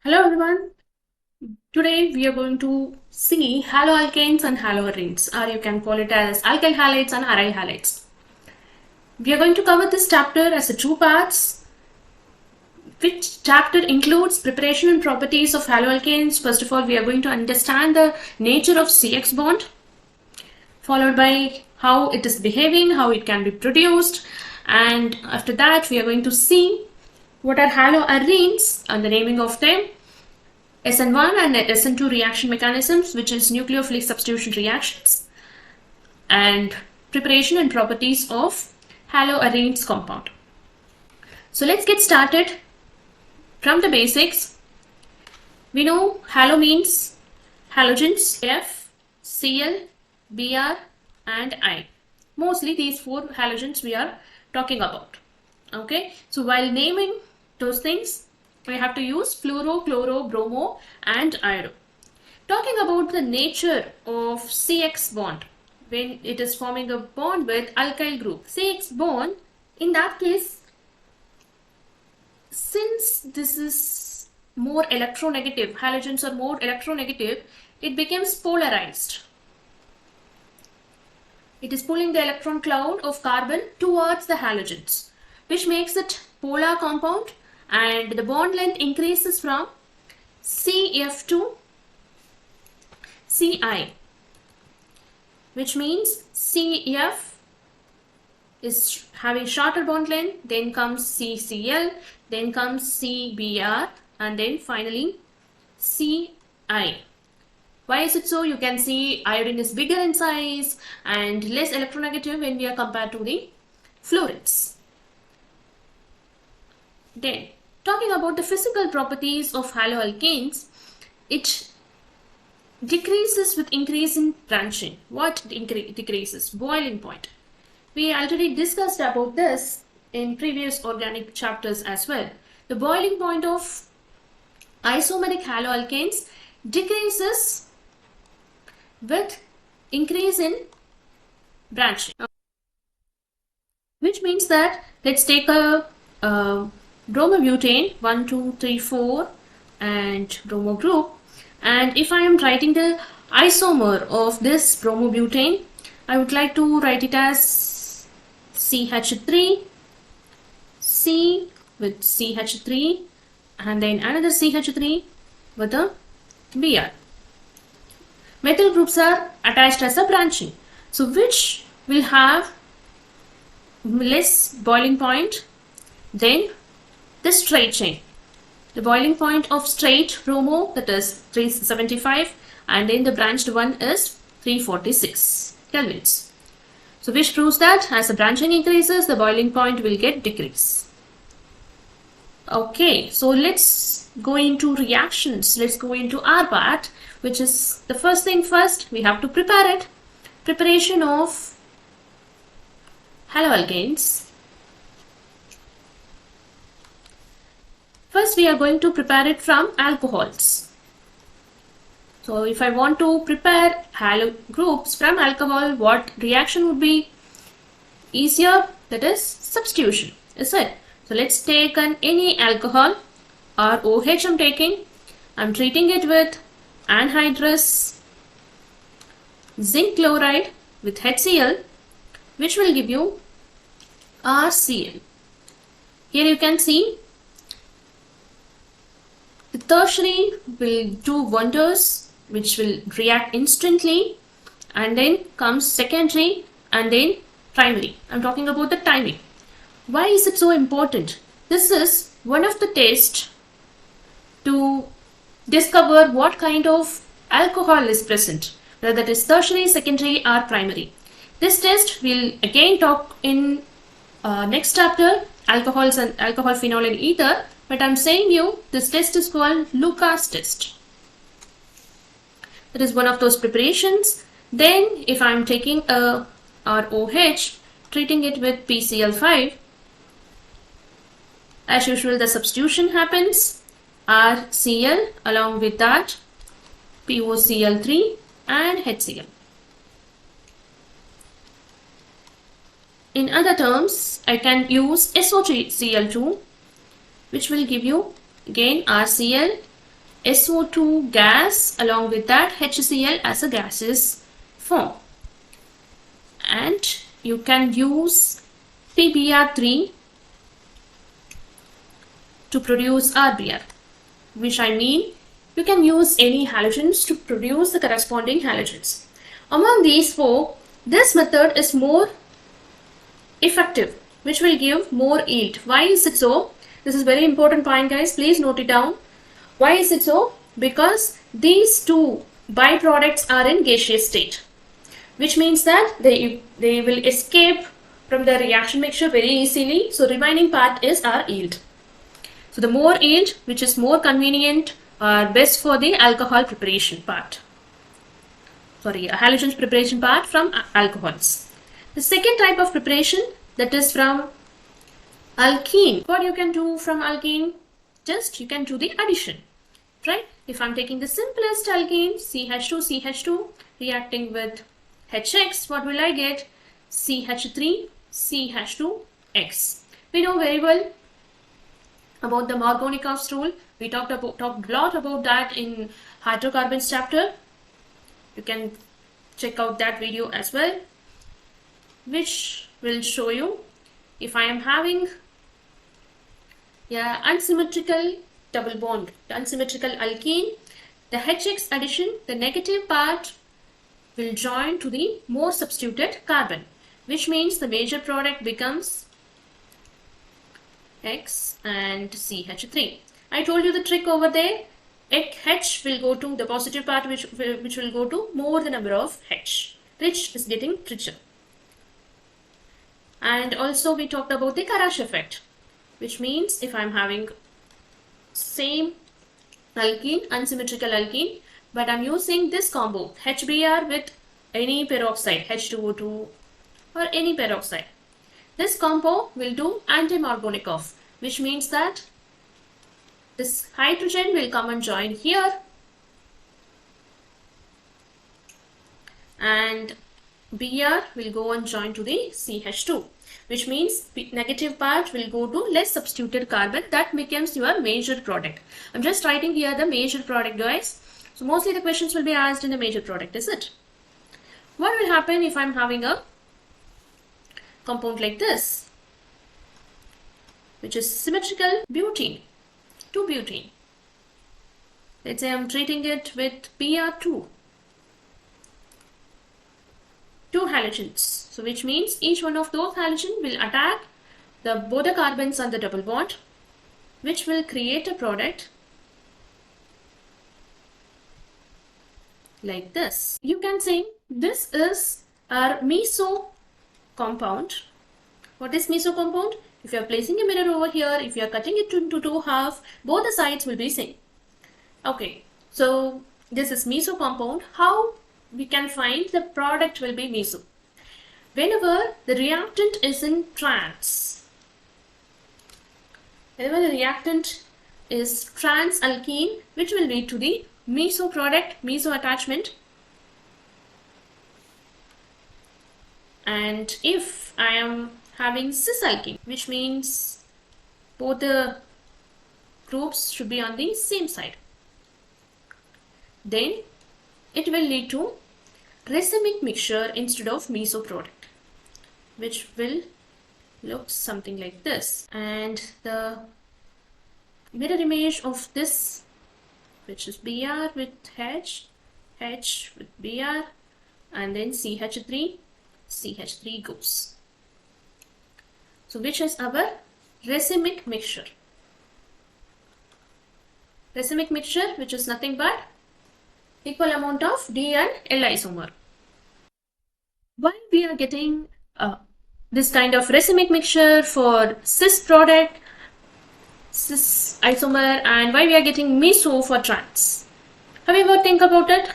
Hello everyone. Today we are going to see haloalkanes and haloarenes, or you can call it as alkyl halides and aryl halides. We are going to cover this chapter as two parts, which chapter includes preparation and properties of haloalkanes. First of all, we are going to understand the nature of CX bond, followed by how it is behaving, how it can be produced, and after that we are going to see what are haloarenes and the naming of them, SN1 and SN2 reaction mechanisms, which is nucleophilic substitution reactions, and preparation and properties of haloarenes compound. So let's get started from the basics. We know halo means halogens, F, Cl, Br and I. Mostly these four halogens we are talking about. Okay, so while naming those things, we have to use fluoro, chloro, bromo and iodine. Talking about the nature of CX bond, when it is forming a bond with alkyl group. CX bond, in that case, since this is more electronegative, halogens are more electronegative, it becomes polarized. It is pulling the electron cloud of carbon towards the halogens, which makes it polar compound, and the bond length increases from CF to Ci, which means CF is having shorter bond length, then comes CCl, then comes CBr, and then finally Ci. Why is it so? You can see iodine is bigger in size and less electronegative when we are compared to the fluorides. Then, talking about the physical properties of haloalkanes, it decreases with increase in branching. What decreases? Boiling point. We already discussed about this in previous organic chapters as well. The boiling point of isomeric haloalkanes decreases with increase in branching. Which means that, let's take a bromobutane 1, 2, 3, 4 and bromo group, and if I am writing the isomer of this bromobutane, I would like to write it as CH3, C with CH3 and then another CH3 with a Br. Methyl groups are attached as a branching, so which will have less boiling point than the straight chain. The boiling point of straight bromo, that is 375, and then the branched one is 346 kelvins. So which proves that as the branching increases, the boiling point will get decrease. Okay, so let's go into reactions. Let's go into our part, which is the first thing first, we have to prepare it. Preparation of haloalkanes. First, we are going to prepare it from alcohols. So, if I want to prepare halo groups from alcohol, what reaction would be easier? That is substitution, is it? So, let's take any alcohol or OH I'm taking. I'm treating it with anhydrous zinc chloride with HCl, which will give you RCl. Here you can see the tertiary will do wonders, which will react instantly, and then comes secondary and then primary. I'm talking about the timing. Why is it so important? This is one of the tests to discover what kind of alcohol is present, whether that is tertiary, secondary or primary. This test we'll again talk in next chapter, alcohols and alcohol, phenol and ether. But I'm saying you, this test is called Lucas test. That is one of those preparations. Then if I'm taking a ROH, treating it with PCl5, as usual the substitution happens, RCl along with that POCl3 and HCl. In other terms, I can use SOCl2, which will give you again RCl SO2 gas along with that HCl as a gaseous form. And you can use PBr3 to produce RBr, which I mean you can use any halogens to produce the corresponding halogens. Among these four, this method is more effective, which will give more yield. Why is it so? This is very important point, guys. Please note it down. Why is it so? Because these two byproducts are in gaseous state, which means that they will escape from the reaction mixture very easily. So remaining part is our yield. So the more yield, which is more convenient or best for the alcohol preparation part. Sorry, halogens preparation part from alcohols. The second type of preparation, that is from alkene. What you can do from alkene? Just you can do the addition, right? If I'm taking the simplest alkene, CH2, CH2, reacting with HX, what will I get? CH3, CH2X. We know very well about the Markovnikov's rule. We talked a lot about that in hydrocarbons chapter. You can check out that video as well, which will show you if I am having unsymmetrical double bond, the unsymmetrical alkene, the HX addition, the negative part will join to the more substituted carbon, which means the major product becomes X and CH3. I told you the trick over there. H will go to the positive part, which will go to more the number of H. Rich is getting richer. And also we talked about the Karash effect, which means if I'm having same alkene, unsymmetrical alkene, but I'm using this combo HBr with any peroxide, H2O2 or any peroxide. This combo will do anti-Markovnikov, which means that this hydrogen will come and join here, and Br will go and join to the CH2, which means negative part will go to less substituted carbon. That becomes your major product. I'm just writing here the major product, guys. So mostly the questions will be asked in the major product, is it? What will happen if I'm having a compound like this, which is symmetrical butene, 2-butene. Let's say I'm treating it with Br2, 2 halogens. So which means each one of those halogens will attack both the carbons on the double bond, which will create a product like this. You can say this is our meso compound. What is meso compound? If you are placing a mirror over here, if you are cutting it into 2 halves, both the sides will be same. Okay, so this is meso compound. How we can find the product will be meso? Whenever the reactant is in trans, whenever the reactant is trans alkene, which will lead to the meso product, meso attachment. And if I am having cis alkene, which means both the groups should be on the same side, then it will lead to racemic mixture instead of meso product, which will look something like this. And the mirror image of this, which is Br with H, H with Br, and then CH3, CH3 goes. So which is our racemic mixture? Racemic mixture, which is nothing but equal amount of D and L isomer. Why we are getting this kind of racemic mixture for cis product, cis isomer, and why we are getting meso for trans? Have you ever think about it?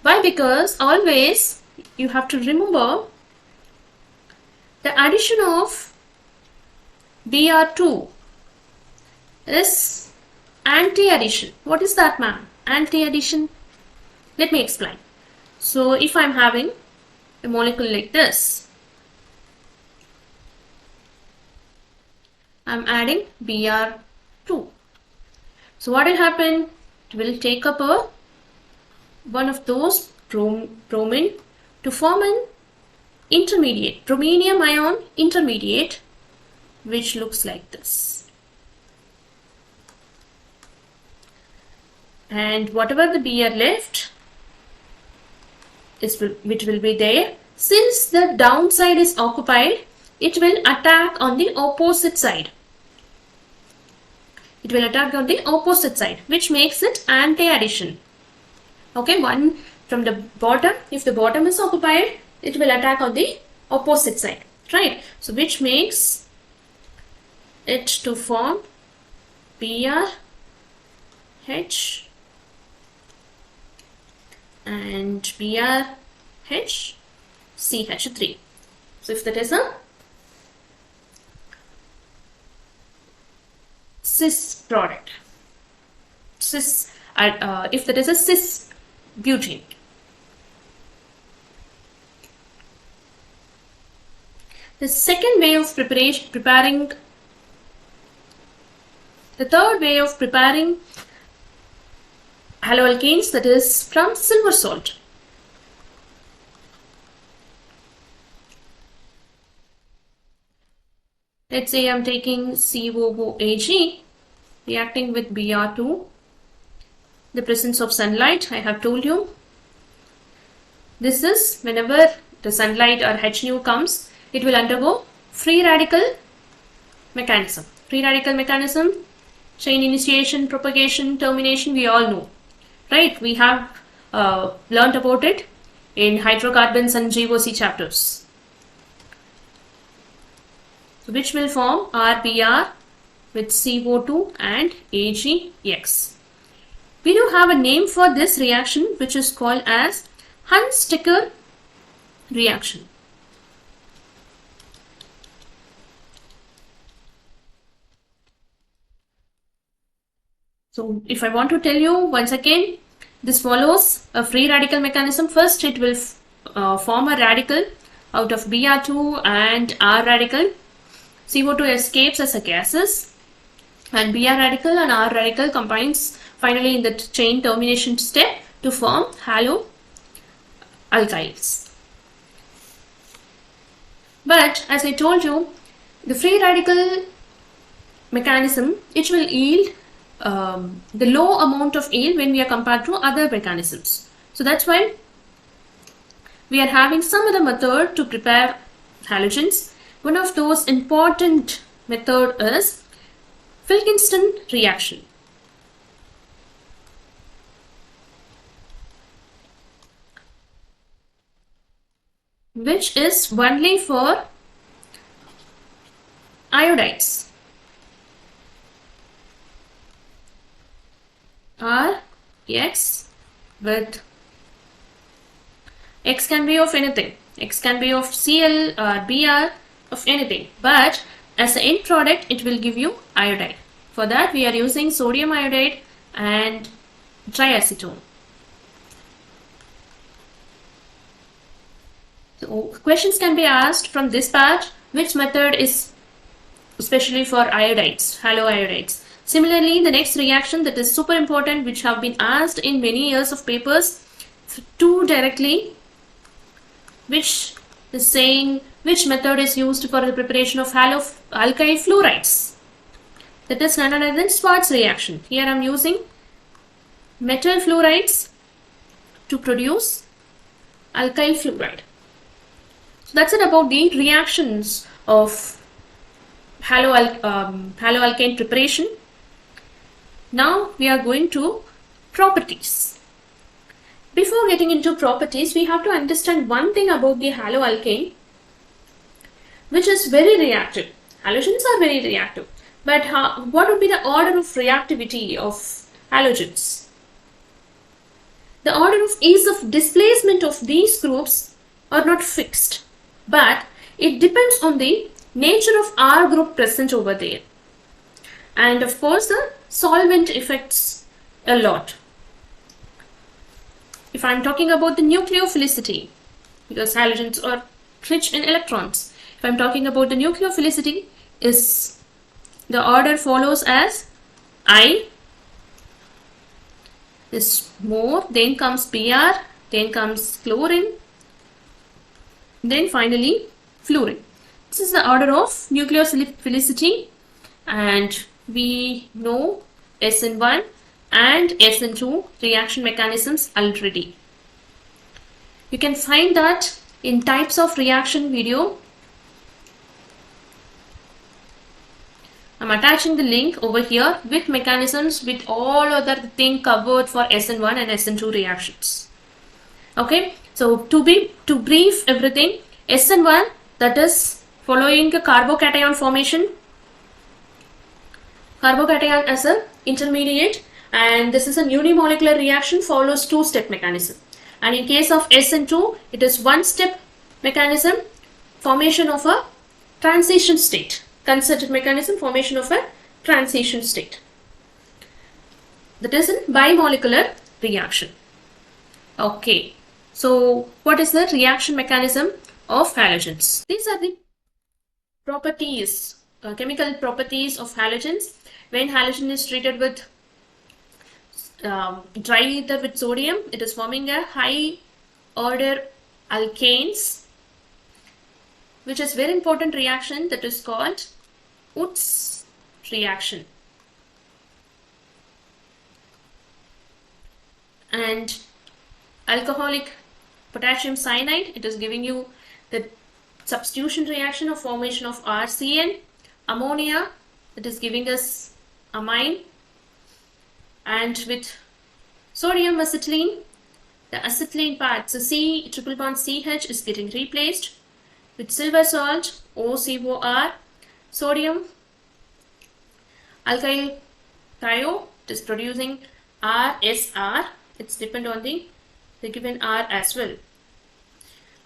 Why? Because always you have to remember the addition of Br2 is anti-addition. What is that, ma'am? Anti-addition? Let me explain. So if I'm having a molecule like this, I'm adding Br2. So what will happen? it will take up one of those bromine to form an intermediate, brominium ion intermediate, which looks like this. And whatever the Br left which will be there, since the downside is occupied, it will attack on the opposite side. It will attack on the opposite side, which makes it anti-addition. Okay, one from the bottom, if the bottom is occupied, it will attack on the opposite side, right? So which makes it to form BrH and BrHCH3. So if that is a cis product, if that is a cis butane. The second way of preparing, the third way of preparing haloalkanes, that is from silver salt. Let's say I'm taking COOAg reacting with Br2. The presence of sunlight, I have told you. This is whenever the sunlight or H nu comes, it will undergo free radical mechanism. Free radical mechanism, chain initiation, propagation, termination, we all know. Right? We have learnt about it in hydrocarbons and GOC chapters. So which will form RBr with CO2 and AgX. We do have a name for this reaction, which is called as Hunts-Sticker reaction. So if I want to tell you once again, this follows a free radical mechanism. First, it will form a radical out of Br2 and R radical. CO2 escapes as a gases, and Br radical and R radical combines finally in the chain termination step to form haloalkyls. But as I told you, the free radical mechanism, it will yield the low amount of yield when we are compared to other mechanisms. So that's why we are having some other method to prepare halogens. One of those important method is Wilkinson reaction. Which is only for iodides. R, X with X can be of anything. X can be of Cl or Br, of anything. But as the end product, it will give you iodide. For that, we are using sodium iodide and triacetone. So questions can be asked from this part. Which method is especially for iodides, haloiodides? Similarly, the next reaction that is super important, which have been asked in many years of papers, two directly, which is saying which method is used for the preparation of haloalkyl fluorides. That is none other than Schwarz reaction. Here I am using metal fluorides to produce alkyl fluoride. So that's it about the reactions of haloalkane preparation. Now we are going to properties. Before getting into properties, we have to understand one thing about the haloalkane, which is very reactive. Halogens are very reactive. But what would be the order of reactivity of halogens? The order of ease of displacement of these groups are not fixed, but it depends on the nature of R group present over there. And of course, the solvent affects a lot. If I am talking about the nucleophilicity, because halogens are rich in electrons, if I am talking about the nucleophilicity, the order follows as I, is more, then comes Br, then comes chlorine, then finally fluorine. This is the order of nucleophilicity, and we know SN1 and SN2 reaction mechanisms already. You can find that in types of reaction video. I'm attaching the link over here with mechanisms with all other thing covered for SN1 and SN2 reactions. Okay, so to brief everything, SN1, that is following a carbocation formation, carbocation as an intermediate, and this is a unimolecular reaction, follows two-step mechanism. And in case of SN2, it is one-step mechanism, formation of a transition state. Concerted mechanism, formation of a transition state. That is a bimolecular reaction. Okay, so what is the reaction mechanism of halogens? These are the properties, chemical properties of halogens. When halogen is treated with dry ether with sodium, it is forming a high order alkanes, which is very important reaction, that is called Woods reaction. And alcoholic potassium cyanide, it is giving you the substitution reaction of formation of RCN. Ammonia, it is giving us amine. And with sodium acetylene, the acetylene part, so C triple bond CH is getting replaced. With silver salt, OCOR, sodium alkyl thio, it is producing RSR. It's depend on the given R as well.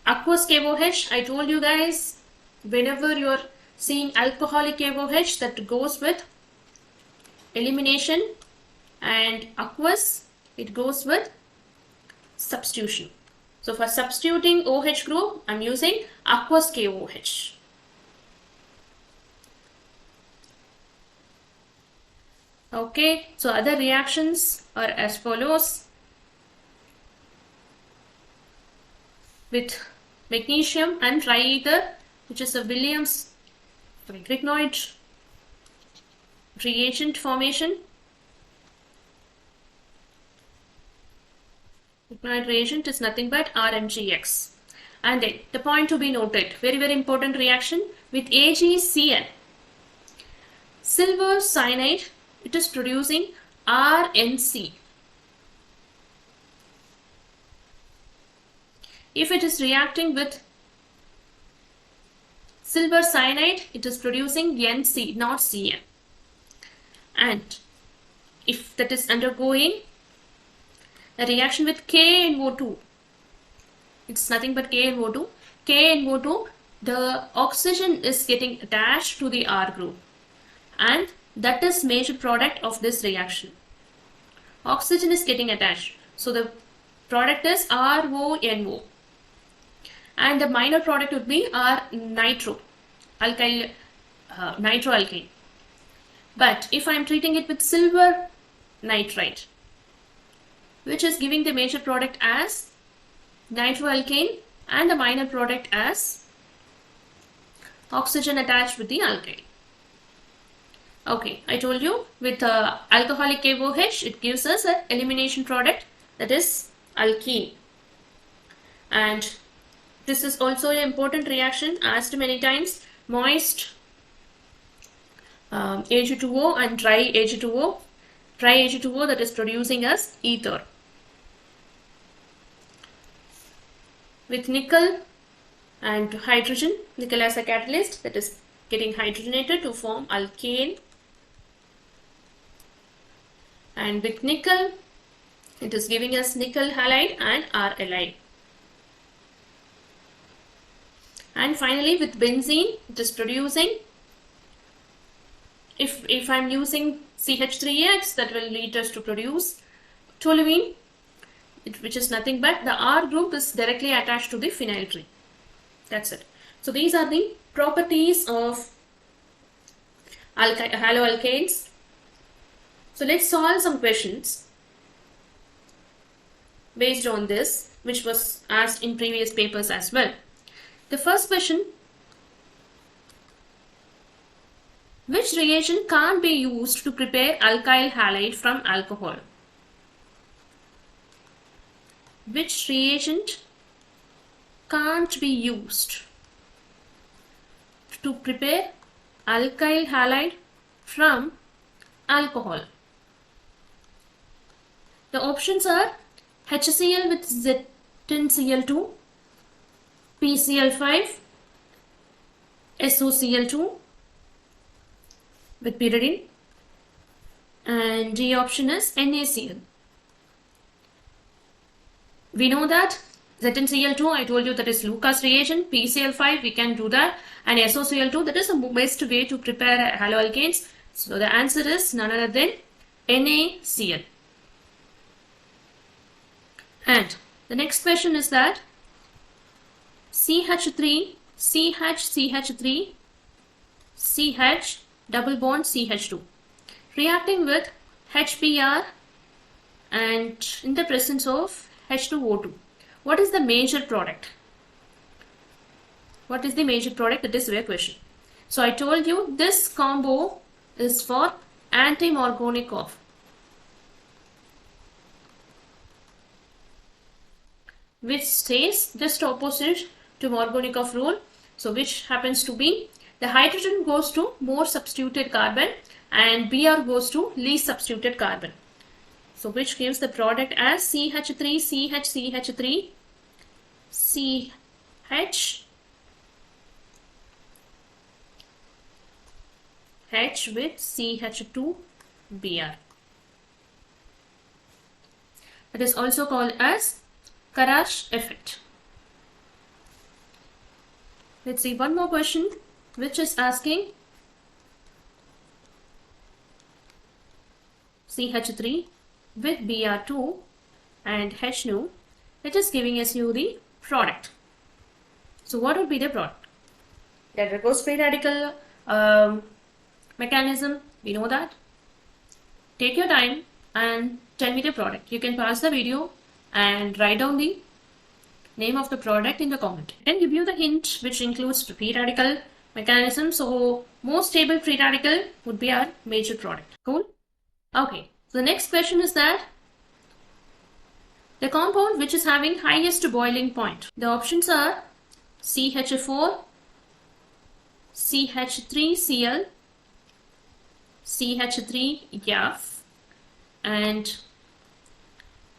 Aqueous KOH, I told you guys, whenever you are seeing alcoholic KOH, that goes with elimination, and aqueous, it goes with substitution. So for substituting OH group, I'm using aqueous KOH. Okay, so other reactions are as follows. With magnesium and triether, which is a Williams Grignard reagent formation. Grignard reagent is nothing but RMGX. And then the point to be noted, very very important reaction with AgCN. Silver cyanide, it is producing RNC. If it is reacting with silver cyanide, it is producing NC, not CN. And if that is undergoing a reaction with KNO2, it's nothing but KNO2. KNO2, the oxygen is getting attached to the R group, and that is major product of this reaction. Oxygen is getting attached, so the product is RONO. And the minor product would be nitro nitroalkane. But if I am treating it with silver nitrite, which is giving the major product as nitroalkane and the minor product as oxygen attached with the alkyl. Okay, I told you with alcoholic KOH, it gives us an elimination product, that is alkene. And this is also an important reaction, asked many times. Moist Ag2O and dry Ag2O. Dry Ag2O, that is producing as ether. With nickel and hydrogen, nickel as a catalyst, that is getting hydrogenated to form alkane. And with nickel, it is giving us nickel halide and R-halide. And finally with benzene, it is producing, if I'm using CH3X, that will lead us to produce toluene, which is nothing but the R group is directly attached to the phenyl tree. That's it. So these are the properties of haloalkanes. So let's solve some questions. based on this, which was asked in previous papers as well. The first question: which reagent can't be used to prepare alkyl halide from alcohol? Which reagent can't be used to prepare alkyl halide from alcohol? The options are HCl with ZnCl2, PCl5, SOCl2 with pyridine, and D option is NaCl. We know that ZnCl2, I told you, that is Lucas reagent. PCl5, we can do that, and SOCl2, that is the best way to prepare haloalkanes. So the answer is none other than NaCl. And the next question is that CH3, CH, CH, double bond CH2, reacting with HBr and in the presence of H2O2. What is the major product? What is the major product? That is your question. So I told you this combo is for anti-Markovnikov of, which stays just opposite to Markovnikov rule. So which happens to be the hydrogen goes to more substituted carbon and Br goes to least substituted carbon. So which gives the product as CH3, CH, CH3, CH, H with CH2Br. That is also called as Karash effect. Let's see one more question, which is asking CH3 with Br2 and HNO. It is giving us you the product. So what would be the product? That goes free radical mechanism. We know that. Take your time and tell me the product. You can pause the video and write down the name of the product in the comment. I can give you the hint, which includes free radical mechanism. So most stable free radical would be our major product. Cool? Okay. So the next question is that the compound which is having highest boiling point. The options are CH4, CH3Cl, CH3F, and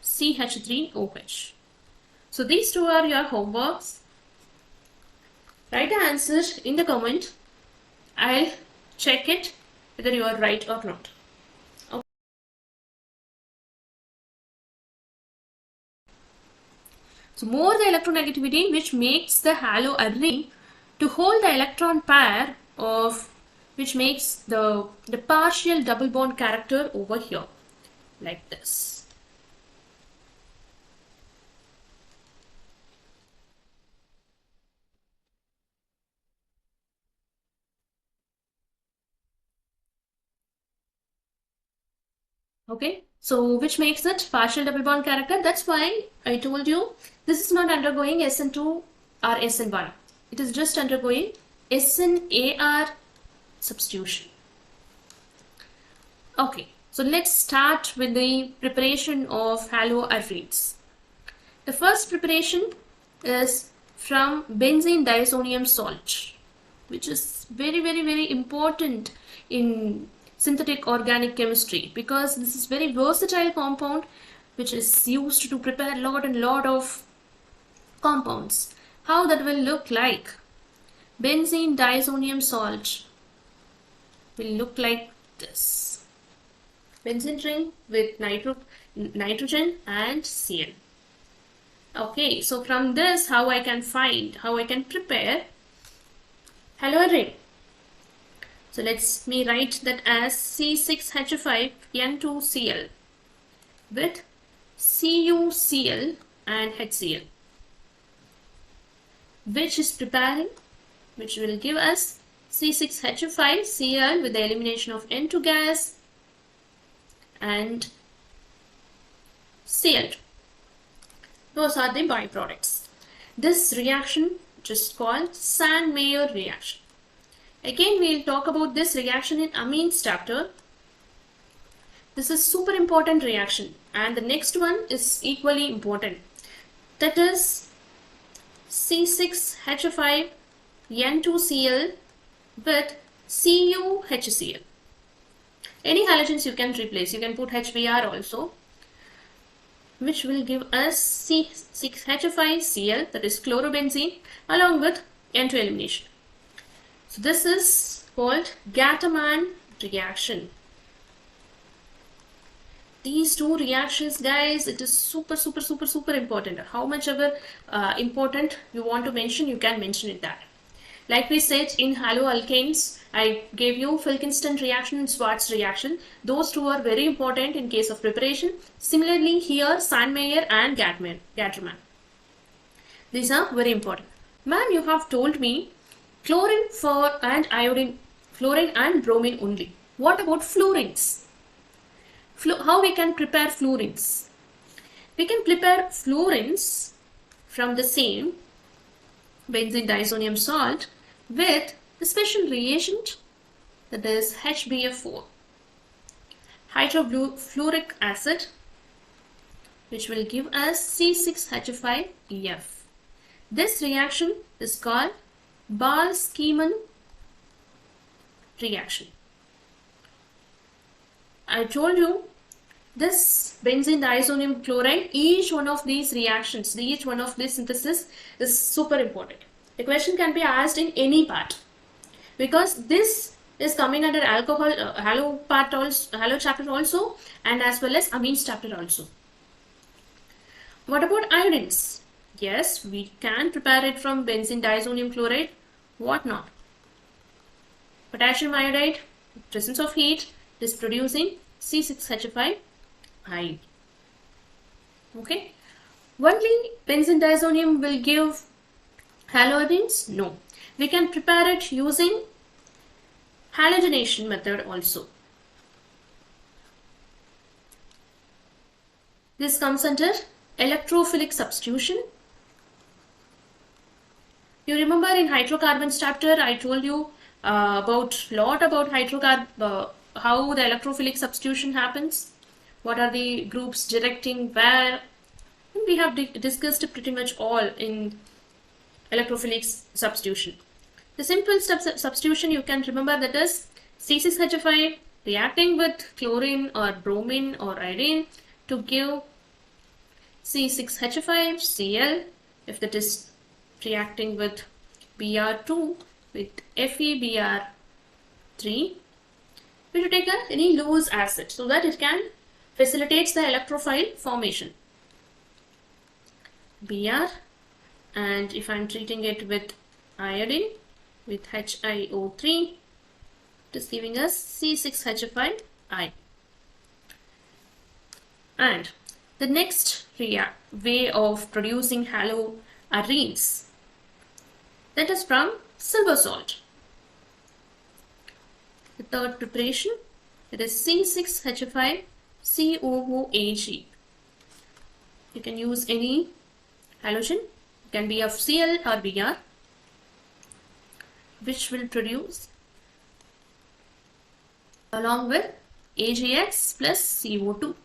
CH3OH. So these two are your homeworks. Write the answer in the comment. I'll check it whether you are right or not. Okay. So more the electronegativity, which makes the haloarene to hold the electron pair of, which makes the partial double bond character over here like this. Okay, so which makes it partial double bond character. That's why I told you this is not undergoing SN2 or SN1. It is just undergoing SNAR substitution. Okay, so let's start with the preparation of haloarenes. The first preparation is from benzene diazonium salt, which is very important in synthetic organic chemistry, because this is very versatile compound which is used to prepare a lot of compounds. How that will look like? Benzene diazonium salt will look like this. Benzene ring with nitrogen and Cl. Okay, so from this, how I can prepare haloarene. So let me write that as C6H5N2Cl with CuCl and HCl, which is preparing, which will give us C6H5Cl with the elimination of N2 gas and Cl2. Those are the byproducts. This reaction is called Sand-Meyer reaction. Again, we will talk about this reaction in amines chapter. This is super important reaction, and the next one is equally important. That is C6H5N2Cl with CuHCl. Any halogens you can replace. You can put HBr also, which will give us C6H5Cl, that is chlorobenzene, along with N2 elimination. So this is called Gattermann reaction. These two reactions, guys, it is super important. How much ever important you want to mention, you can mention it that. Like we said in haloalkanes, I gave you Filkinstein reaction and Schwarz reaction. Those two are very important in case of preparation. Similarly here, Sand-Meyer and Gattermann. These are very important. Ma'am, you have told me chlorine and iodine, fluorine and bromine only. What about fluorines? How we can prepare fluorines? We can prepare fluorines from the same benzene diazonium salt with the special reagent, that is HBF4, hydrofluoric acid, which will give us C6H5F. This reaction is called Ball-Schiemann reaction. I told you this benzene diazonium chloride, each one of these reactions, each one of this synthesis is super important. The question can be asked in any part, because this is coming under alcohol, halo chapter also, and as well as amines chapter also. What about iodines? Yes, we can prepare it from benzene diazonium chloride. What not? Potassium iodide, presence of heat, is producing C6H5I. Okay. Only benzene diazonium will give haloarenes? No. We can prepare it using halogenation method also. This comes under electrophilic substitution. You remember in hydrocarbons chapter, I told you about hydrocarbon, how the electrophilic substitution happens, what are the groups directing where, and we have discussed pretty much all in electrophilic substitution. The simple substitution you can remember, that is C6H5 reacting with chlorine or bromine or iodine to give C6H5Cl, if that is reacting with Br2 with FeBr3. We should take any loose acid so that it can facilitate the electrophile formation. Br, and if I am treating it with iodine with HiO3, it is giving us C6H5I. And the next way of producing haloarenes, that is from silver salt. The third preparation, it is C6H5COOH. You can use any halogen, it can be of Cl or Br, which will produce along with AgX plus CO2.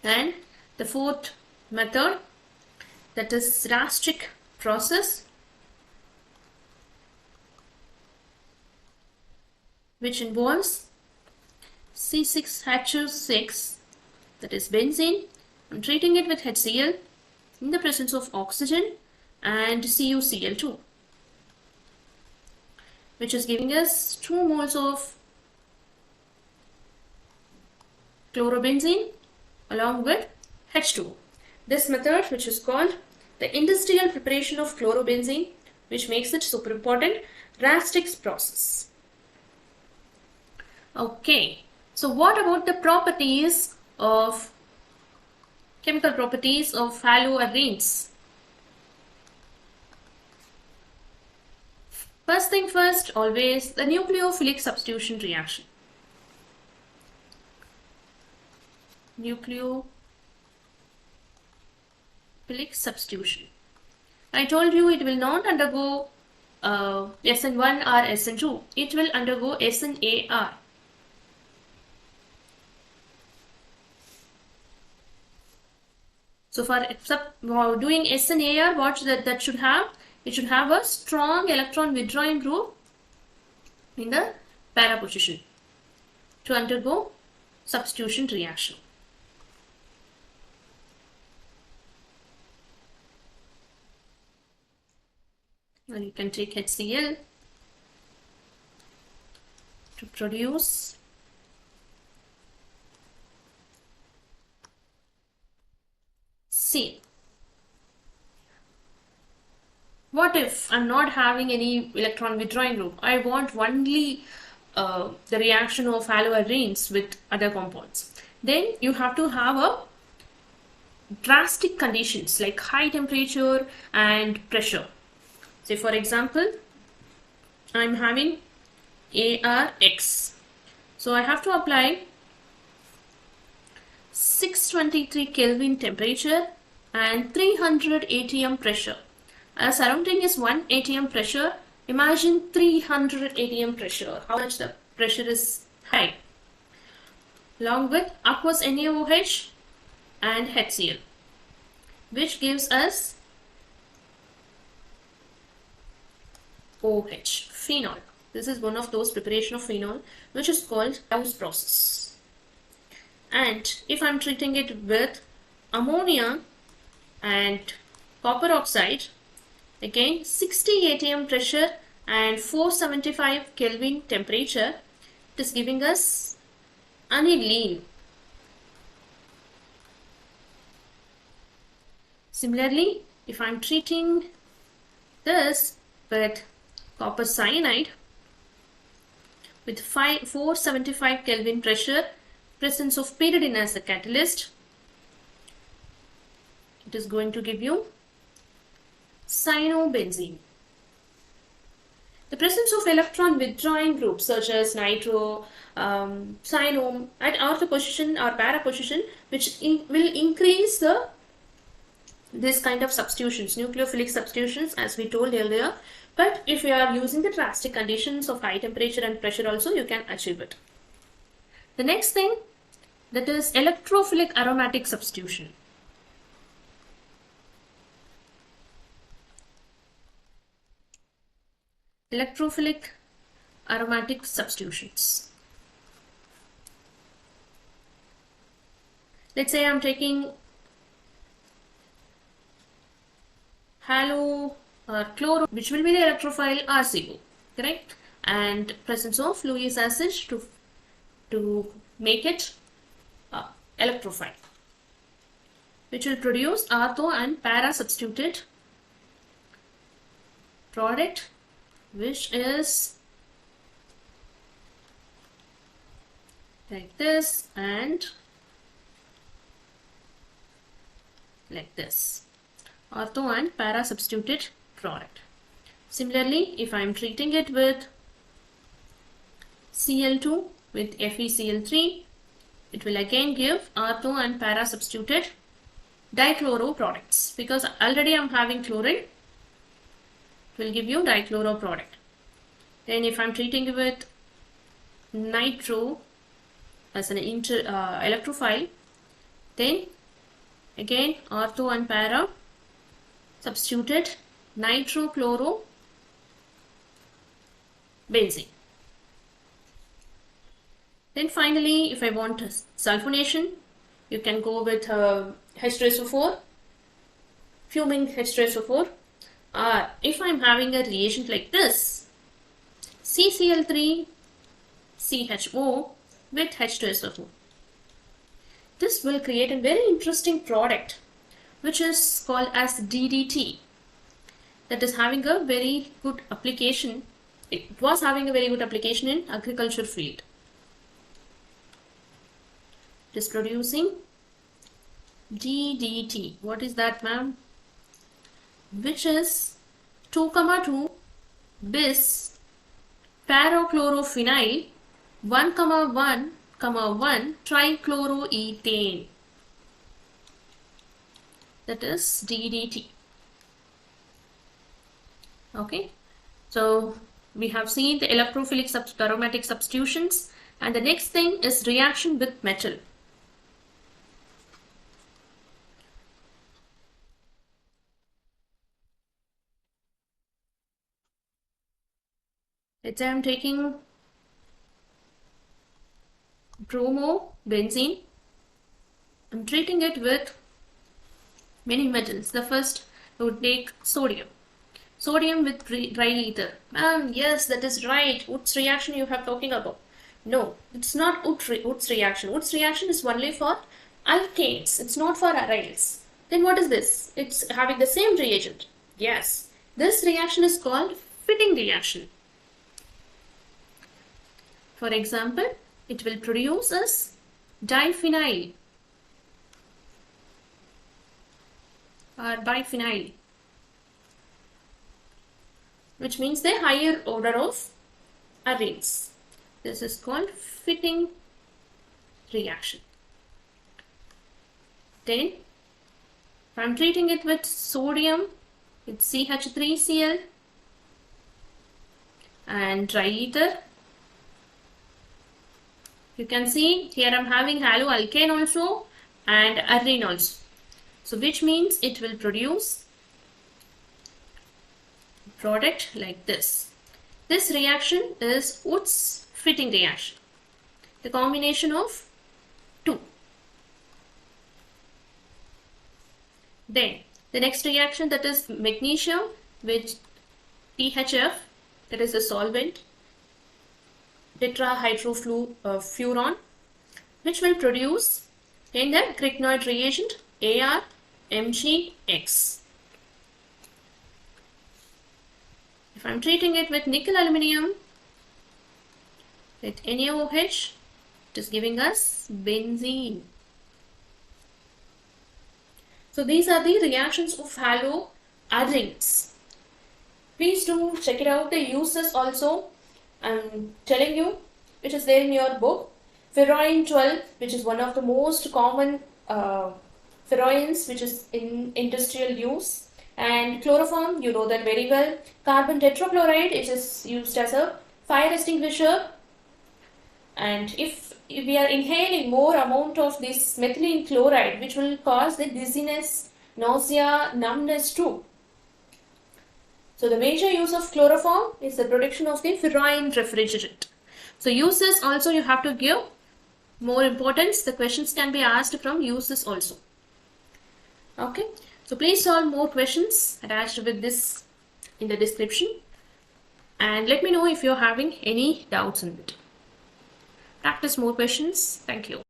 And the fourth method, that is Rastrick process, which involves C6H6, that is benzene. I'm treating it with HCl in the presence of oxygen and CuCl2, which is giving us 2 moles of chlorobenzene along with H2. This method, which is called the industrial preparation of chlorobenzene, which makes it super important, Rastrick's process. Okay, so what about the chemical properties of haloarenes? First thing first, always the nucleophilic substitution reaction. Nucleophilic electrophilic substitution. I told you it will not undergo SN1 or SN2. It will undergo SNAR. So for doing SNAR, what that should have? It should have a strong electron withdrawing group in the para position to undergo substitution reaction. Now you can take HCl to produce C. What if I'm not having any electron withdrawing group? I want only the reaction of haloarenes with other compounds. Then you have to have a drastic conditions like high temperature and pressure. Say for example, I'm having ARX. So I have to apply 623 Kelvin temperature and 300 atm pressure. Our surrounding is 1 atm pressure. Imagine 300 atm pressure. How much the pressure is high. Along with aqueous NaOH and HCl, which gives us OH, phenol. This is one of those preparation of phenol which is called Gauss process. And if I'm treating it with ammonia and copper oxide, again 60 atm pressure and 475 Kelvin temperature, it is giving us aniline. Similarly, if I'm treating this with copper cyanide with 475 Kelvin pressure, presence of pyridine as a catalyst, it is going to give you cyanobenzene. The presence of electron withdrawing groups such as nitro, cyanome at ortho position or para position, which will increase this kind of substitutions, nucleophilic substitutions, as we told earlier. But if you are using the drastic conditions of high temperature and pressure also, you can achieve it. The next thing, that is electrophilic aromatic substitution. Electrophilic aromatic substitutions. Let's say I'm taking halo or chloro, which will be the electrophile RCO, correct? And presence of Lewis acid to make it electrophile, which will produce ortho and para substituted product, which is like this and like this, ortho and para substituted product. Similarly, if I am treating it with Cl2 with FeCl3, it will again give ortho and para substituted dichloro products, because already I am having chlorine. It will give you dichloro product. Then if I am treating it with nitro as an electrophile, then again ortho and para substituted nitrochloro benzene. Then finally, if I want sulfonation, you can go with H2SO4, fuming H2SO4. Or if I'm having a reagent like this, CCl3 CHO with H2SO4. This will create a very interesting product which is called as DDT. That is having a very good application. It was having a very good application in agriculture field. It is producing DDT. What is that, ma'am? Which is 2,2 bis parachlorophenyl 1,1,1 trichloroethane. that is DDT. Okay, so we have seen the electrophilic aromatic substitutions, and the next thing is reaction with metal. Let's say I'm taking bromobenzene. I'm treating it with many metals. The first I would take sodium. Sodium with dry ether. Yes, that is right. What's reaction you have talking about? No, it's not Wood's reaction. Wood's reaction is only for alkanes. It's not for aryls. Then what is this? It's having the same reagent. Yes, this reaction is called fitting reaction. For example, it will produce as diphenyl or biphenyl, which means the higher order of arenes. This is called fitting reaction. Then, if I am treating it with sodium, with CH3Cl and dry ether, you can see here I am having haloalkane also and arene also. So which means it will produce product like this. This reaction is Wood's fitting reaction, the combination of two. Then the next reaction, that is magnesium with THF, that is a solvent, tetrahydrofuran, which will produce in the Grignard reagent ArMgX. If I am treating it with nickel aluminium with NaOH, it is giving us benzene. So these are the reactions of haloarenes. Please do check it out. The uses also I'm telling you, which is there in your book. Ferroin 12, which is one of the most common ferroins, which is in industrial use. And chloroform, you know that very well. Carbon tetrachloride, it is used as a fire extinguisher. And if we are inhaling more amount of this methylene chloride, which will cause the dizziness, nausea, numbness too. So the major use of chloroform is the production of the ferroin refrigerant. So uses also you have to give more importance. The questions can be asked from uses also. Okay. So please solve more questions attached with this in the description. And let me know if you're having any doubts in it. Practice more questions. Thank you.